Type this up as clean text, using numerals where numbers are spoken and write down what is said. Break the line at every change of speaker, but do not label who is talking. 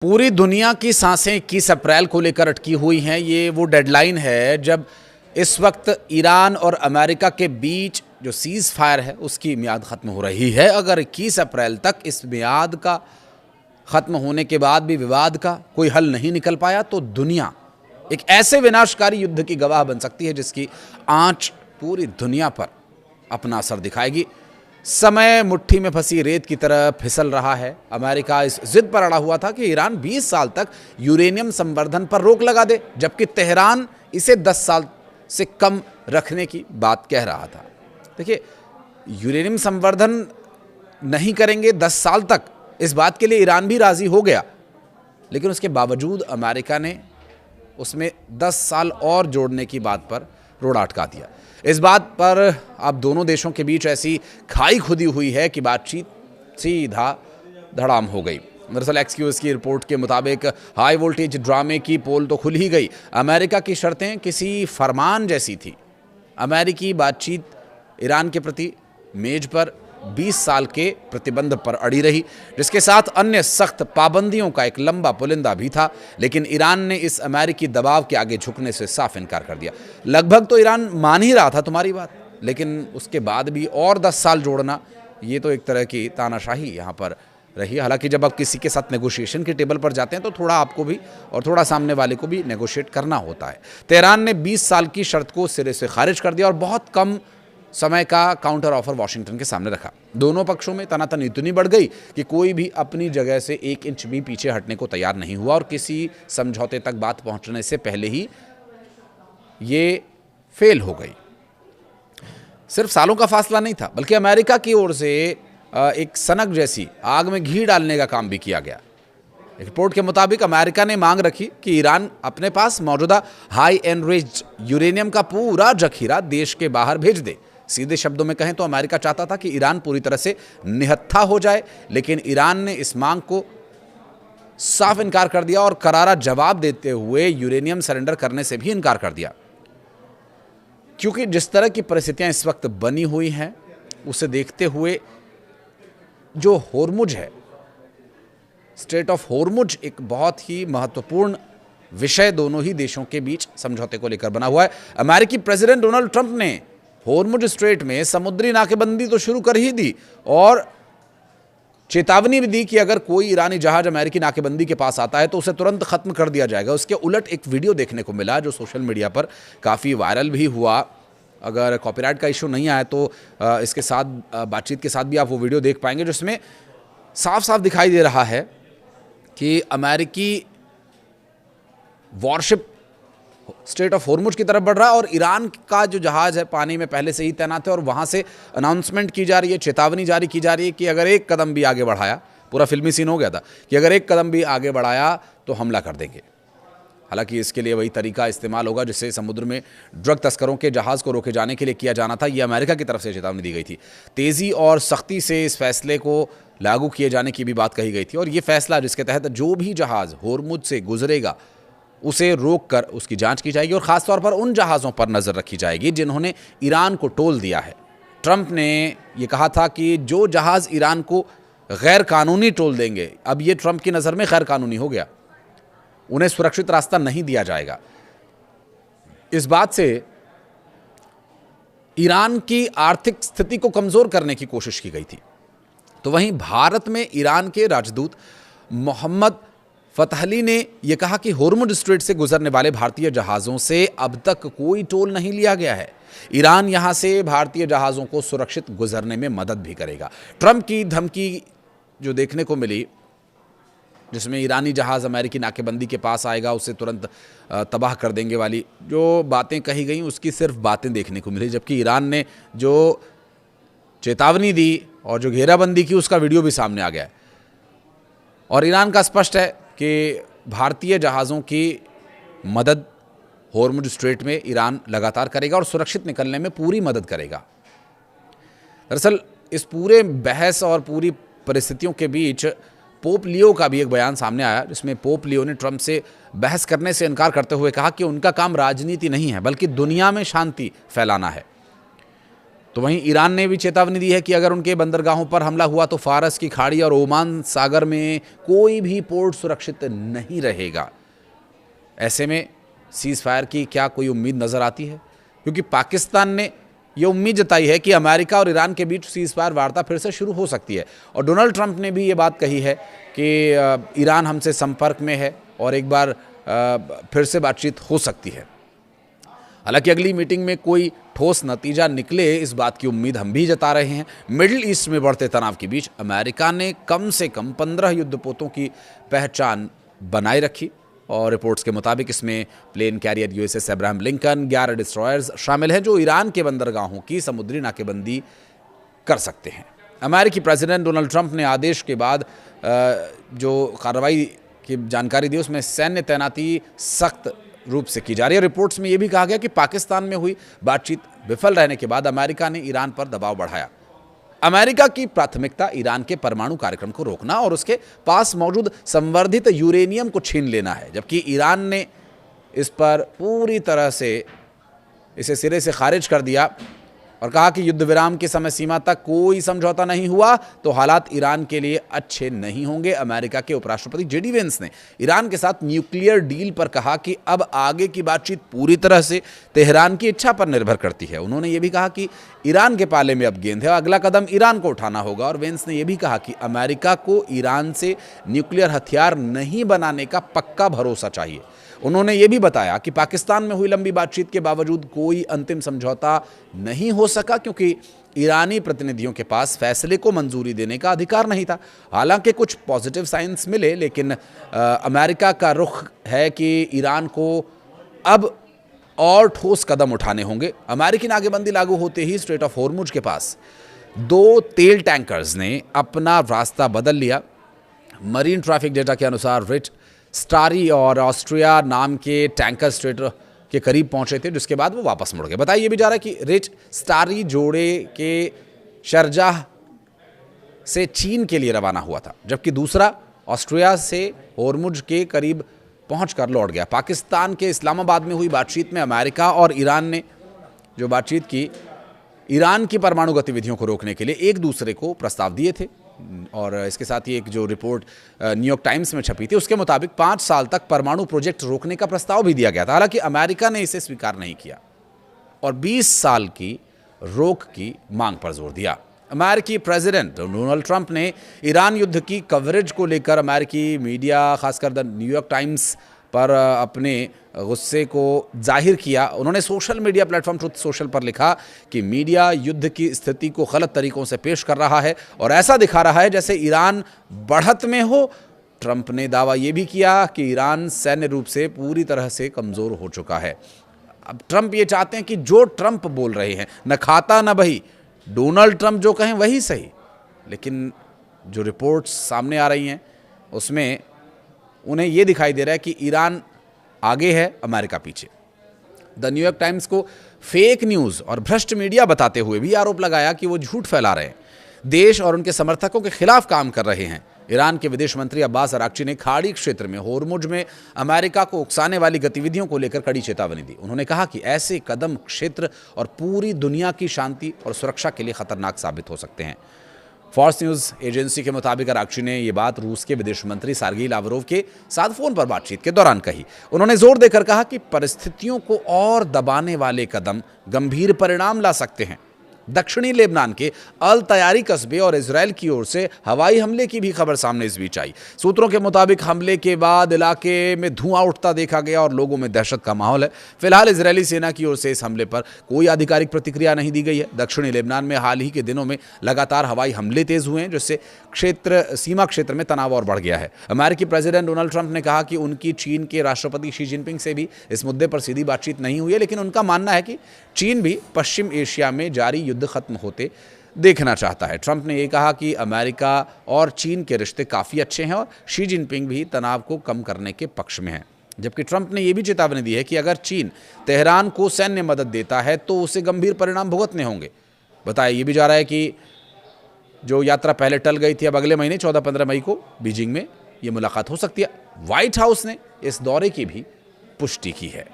पूरी दुनिया की सांसें 21 अप्रैल को लेकर अटकी हुई हैं। ये वो डेडलाइन है जब इस वक्त ईरान और अमेरिका के बीच जो सीज़ फायर है उसकी मियाद ख़त्म हो रही है। अगर 21 अप्रैल तक इस मियाद का ख़त्म होने के बाद भी विवाद का कोई हल नहीं निकल पाया तो दुनिया एक ऐसे विनाशकारी युद्ध की गवाह बन सकती है जिसकी आंच पूरी दुनिया पर अपना असर दिखाएगी। समय मुट्ठी में फंसी रेत की तरह फिसल रहा है। अमेरिका इस जिद पर अड़ा हुआ था कि ईरान 20 साल तक यूरेनियम संवर्धन पर रोक लगा दे, जबकि तेहरान इसे 10 साल से कम रखने की बात कह रहा था। देखिए, यूरेनियम संवर्धन नहीं करेंगे 10 साल तक, इस बात के लिए ईरान भी राजी हो गया, लेकिन उसके बावजूद अमेरिका ने उसमें 10 साल और जोड़ने की बात पर रोड़ा अटका दिया। इस बात पर अब दोनों देशों के बीच ऐसी खाई खुदी हुई है कि बातचीत सीधा धड़ाम हो गई। दरअसल एक्सक्यूज की रिपोर्ट के मुताबिक हाई वोल्टेज ड्रामे की पोल तो खुल ही गई। अमेरिका की शर्तें किसी फरमान जैसी थी। अमेरिकी बातचीत ईरान के प्रति मेज पर 20 साल के प्रतिबंध पर अड़ी रही, जिसके साथ अन्य सख्त पाबंदियों का एक लंबा पुलिंदा भी था। लेकिन ईरान ने इस अमेरिकी दबाव के आगे झुकने से साफ इनकार कर दिया। लगभग तो ईरान मान ही रहा था तुम्हारी बात, लेकिन उसके बाद भी और 10 साल जोड़ना, ये तो एक तरह की तानाशाही यहाँ पर रही। हालांकि जब आप किसी के साथ नेगोशिएशन के टेबल पर जाते हैं तो थोड़ा आपको भी और थोड़ा सामने वाले को भी नेगोशिएट करना होता है। तेहरान ने 20 साल की शर्त को सिरे से खारिज कर दिया और बहुत कम समय का काउंटर ऑफर वॉशिंगटन के सामने रखा। दोनों पक्षों में तनातनी इतनी बढ़ गई कि कोई भी अपनी जगह से 1 इंच भी पीछे हटने को तैयार नहीं हुआ और किसी समझौते तक बात पहुंचने से पहले ही ये फेल हो गई। सिर्फ सालों का फासला नहीं था, बल्कि अमेरिका की ओर से एक सनक जैसी आग में घी डालने का काम भी किया गया। रिपोर्ट के मुताबिक अमेरिका ने मांग रखी कि ईरान अपने पास मौजूदा हाई एनरिच्ड यूरेनियम का पूरा जखीरा देश के बाहर भेज दे। सीधे शब्दों में कहें तो अमेरिका चाहता था कि ईरान पूरी तरह से निहत्था हो जाए, लेकिन ईरान ने इस मांग को साफ इनकार कर दिया और करारा जवाब देते हुए यूरेनियम सरेंडर करने से भी इनकार कर दिया। क्योंकि जिस तरह की परिस्थितियां इस वक्त बनी हुई हैं, उसे देखते हुए जो होर्मुज है, स्ट्रेट ऑफ होर्मुज, एक बहुत ही महत्वपूर्ण विषय दोनों ही देशों के बीच समझौते को लेकर बना हुआ है। अमेरिकी प्रेसिडेंट डोनाल्ड ट्रंप ने होर्मुज स्ट्रेट में समुद्री नाकेबंदी तो शुरू कर ही दी और चेतावनी भी दी कि अगर कोई ईरानी जहाज अमेरिकी नाकेबंदी के पास आता है तो उसे तुरंत खत्म कर दिया जाएगा। उसके उलट एक वीडियो देखने को मिला जो सोशल मीडिया पर काफ़ी वायरल भी हुआ। अगर कॉपीराइट का इशू नहीं आया तो इसके साथ बातचीत के साथ भी आप वो वीडियो देख पाएंगे, जिसमें साफ साफ दिखाई दे रहा है कि अमेरिकी वॉरशिप स्ट्रेट ऑफ होर्मुज की तरफ बढ़ रहा है और ईरान का जो जहाज है पानी में पहले से ही तैनात है और वहां से अनाउंसमेंट की जा रही है, चेतावनी जारी की जा रही है कि अगर एक कदम भी आगे बढ़ाया, पूरा फिल्मी सीन हो गया था कि अगर एक कदम भी आगे बढ़ाया तो हमला कर देंगे। हालांकि इसके लिए वही तरीका इस्तेमाल होगा जिससे समुद्र में ड्रग तस्करों के जहाज को रोके जाने के लिए किया जाना था। यह अमेरिका की तरफ से चेतावनी दी गई थी। तेज़ी और सख्ती से इस फैसले को लागू किए जाने की भी बात कही गई थी और ये फैसला जिसके तहत जो भी जहाज होर्मुज से गुजरेगा उसे रोककर उसकी जांच की जाएगी और ख़ासतौर पर उन जहाज़ों पर नज़र रखी जाएगी जिन्होंने ईरान को टोल दिया है। ट्रंप ने ये कहा था कि जो जहाज़ ईरान को गैर कानूनी टोल देंगे, अब ये ट्रंप की नज़र में गैर कानूनी हो गया, उन्हें सुरक्षित रास्ता नहीं दिया जाएगा। इस बात से ईरान की आर्थिक स्थिति को कमज़ोर करने की कोशिश की गई थी। तो वहीं भारत में ईरान के राजदूत मोहम्मद फतहली ने यह कहा कि होर्मुज स्ट्रेट से गुजरने वाले भारतीय जहाज़ों से अब तक कोई टोल नहीं लिया गया है। ईरान यहां से भारतीय जहाज़ों को सुरक्षित गुजरने में मदद भी करेगा। ट्रंप की धमकी जो देखने को मिली, जिसमें ईरानी जहाज़ अमेरिकी नाकेबंदी के पास आएगा उसे तुरंत तबाह कर देंगे वाली जो बातें कही गई, उसकी सिर्फ बातें देखने को मिली, जबकि ईरान ने जो चेतावनी दी और जो घेराबंदी की उसका वीडियो भी सामने आ गया है। और ईरान का स्पष्ट है कि भारतीय जहाज़ों की मदद होर्मुज स्ट्रेट में ईरान लगातार करेगा और सुरक्षित निकलने में पूरी मदद करेगा। दरअसल इस पूरे बहस और पूरी परिस्थितियों के बीच पोप लियो का भी एक बयान सामने आया, जिसमें पोप लियो ने ट्रंप से बहस करने से इनकार करते हुए कहा कि उनका काम राजनीति नहीं है बल्कि दुनिया में शांति फैलाना है। तो वहीं ईरान ने भी चेतावनी दी है कि अगर उनके बंदरगाहों पर हमला हुआ तो फारस की खाड़ी और ओमान सागर में कोई भी पोर्ट सुरक्षित नहीं रहेगा। ऐसे में सीज़ फायर की क्या कोई उम्मीद नज़र आती है? क्योंकि पाकिस्तान ने ये उम्मीद जताई है कि अमेरिका और ईरान के बीच सीज़ फायर वार्ता फिर से शुरू हो सकती है, और डोनाल्ड ट्रंप ने भी ये बात कही है कि ईरान हमसे संपर्क में है और एक बार फिर से बातचीत हो सकती है। हालांकि अगली मीटिंग में कोई ठोस नतीजा निकले, इस बात की उम्मीद हम भी जता रहे हैं। मिडिल ईस्ट में बढ़ते तनाव के बीच अमेरिका ने कम से कम 15 युद्धपोतों की पहचान बनाए रखी, और रिपोर्ट्स के मुताबिक इसमें plane carrier USS Abraham Lincoln, 11 destroyers शामिल हैं जो ईरान के बंदरगाहों की समुद्री नाकेबंदी कर सकते हैं। अमेरिकी प्रेसिडेंट डोनाल्ड ट्रंप ने आदेश के बाद जो कार्रवाई की जानकारी दी, उसमें सैन्य तैनाती सख्त रूप से की जा रही है। रिपोर्ट्स में यह भी कहा गया कि पाकिस्तान में हुई बातचीत विफल रहने के बाद अमेरिका ने ईरान पर दबाव बढ़ाया। अमेरिका की प्राथमिकता ईरान के परमाणु कार्यक्रम को रोकना और उसके पास मौजूद संवर्धित यूरेनियम को छीन लेना है, जबकि ईरान ने इस पर पूरी तरह से इसे सिरे से खारिज कर दिया और कहा कि युद्ध विराम की समय सीमा तक कोई समझौता नहीं हुआ तो हालात ईरान के लिए अच्छे नहीं होंगे। अमेरिका के उपराष्ट्रपति जेडी वेंस ने ईरान के साथ न्यूक्लियर डील पर कहा कि अब आगे की बातचीत पूरी तरह से तेहरान की इच्छा पर निर्भर करती है। उन्होंने ये भी कहा कि ईरान के पाले में अब गेंद है, अगला कदम ईरान को उठाना होगा। और वेंस ने यह भी कहा कि अमेरिका को ईरान से न्यूक्लियर हथियार नहीं बनाने का पक्का भरोसा चाहिए। उन्होंने ये भी बताया कि पाकिस्तान में हुई लंबी बातचीत के बावजूद कोई अंतिम समझौता नहीं हो सका, क्योंकि ईरानी प्रतिनिधियों के पास फैसले को मंजूरी देने का अधिकार नहीं था। हालांकि कुछ पॉजिटिव साइंस मिले, लेकिन अमेरिका का रुख है कि ईरान को अब और ठोस कदम उठाने होंगे। अमेरिकी नाकेबंदी लागू होते ही स्ट्रेट ऑफ होर्मुज के पास 2 तेल टैंकर्स ने अपना रास्ता बदल लिया। मरीन ट्रैफिक डेटा के अनुसार रिच, स्टारी और ऑस्ट्रिया नाम के टैंकर स्ट्रेट के करीब पहुंचे थे, जिसके बाद वो वापस मुड़ गए। बताया ये भी जा रहा है कि रिच स्टारी जोड़े के शारजाह से चीन के लिए रवाना हुआ था, जबकि दूसरा ऑस्ट्रिया से होर्मुज के करीब पहुंचकर लौट गया। पाकिस्तान के इस्लामाबाद में हुई बातचीत में अमेरिका और ईरान ने जो बातचीत की, ईरान की परमाणु गतिविधियों को रोकने के लिए एक दूसरे को प्रस्ताव दिए थे। और इसके साथ ही एक जो रिपोर्ट न्यूयॉर्क टाइम्स में छपी थी, उसके मुताबिक 5 साल तक परमाणु प्रोजेक्ट रोकने का प्रस्ताव भी दिया गया था। हालांकि अमेरिका ने इसे स्वीकार नहीं किया और 20 साल की रोक की मांग पर जोर दिया। अमेरिकी प्रेसिडेंट डोनाल्ड ट्रंप ने ईरान युद्ध की कवरेज को लेकर अमेरिकी मीडिया, खासकर द न्यूयॉर्क टाइम्स पर अपने गुस्से को जाहिर किया। उन्होंने social media platform truth social पर लिखा कि मीडिया युद्ध की स्थिति को गलत तरीकों से पेश कर रहा है और ऐसा दिखा रहा है जैसे ईरान बढ़त में हो। ट्रंप ने दावा यह भी किया कि ईरान सैन्य रूप से पूरी तरह से कमज़ोर हो चुका है। अब ट्रंप ये चाहते हैं कि जो ट्रंप बोल रहे हैं, न खाता न बही, डोनाल्ड ट्रंप जो कहें वही सही। लेकिन जो रिपोर्ट्स सामने आ रही हैं उसमें उन्हें यह दिखाई दे रहा है कि ईरान आगे है, अमेरिका पीछे। द न्यूयॉर्क टाइम्स को फेक न्यूज़ और भ्रष्ट मीडिया बताते हुए भी आरोप लगाया कि वो झूठ फैला रहे हैं, देश और उनके समर्थकों के खिलाफ काम कर रहे हैं। ईरान के विदेश मंत्री अब्बास अराक्ची ने खाड़ी क्षेत्र में होर्मुज में अमेरिका को उकसाने वाली गतिविधियों को लेकर कड़ी चेतावनी दी। उन्होंने कहा कि ऐसे कदम क्षेत्र और पूरी दुनिया की शांति और सुरक्षा के लिए खतरनाक साबित हो सकते हैं। फॉक्स न्यूज़ एजेंसी के मुताबिक अराक्ची ने ये बात रूस के विदेश मंत्री सर्गेई लावरोव के साथ फोन पर बातचीत के दौरान कही। उन्होंने जोर देकर कहा कि परिस्थितियों को और दबाने वाले कदम गंभीर परिणाम ला सकते हैं। दक्षिणी लेबनान के अल तैयारी कस्बे और इजराइल की ओर से हवाई हमले की भी खबर सामने इस बीच आई। सूत्रों के मुताबिक हमले के बाद इलाके में धुआं उठता देखा गया और लोगों में दहशत का माहौल है। फिलहाल इजरायली सेना की ओर से इस हमले पर कोई आधिकारिक प्रतिक्रिया नहीं दी गई है। दक्षिणी लेबनान में हाल ही के दिनों में लगातार हवाई हमले तेज हुए हैं, जिससे सीमा क्षेत्र में तनाव और बढ़ गया है। अमेरिकी प्रेसिडेंट डोनाल्ड ट्रंप ने कहा कि उनकी चीन के राष्ट्रपति शी जिनपिंग से भी इस मुद्दे पर सीधी बातचीत नहीं हुई है, लेकिन उनका मानना है कि चीन भी पश्चिम एशिया में जारी युद्ध खत्म होते देखना चाहता है। ट्रंप ने यह कहा कि अमेरिका और चीन के रिश्ते काफ़ी अच्छे हैं और शी जिनपिंग भी तनाव को कम करने के पक्ष में है। जबकि ट्रंप ने यह भी चेतावनी दी है कि अगर चीन तेहरान को सैन्य मदद देता है तो उसे गंभीर परिणाम भुगतने होंगे। बताया यह भी जा रहा है कि जो यात्रा पहले टल गई थी, अब अगले महीने 14-15 मई को बीजिंग में यह मुलाकात हो सकती है। व्हाइट हाउस ने इस दौरे की भी पुष्टि की है।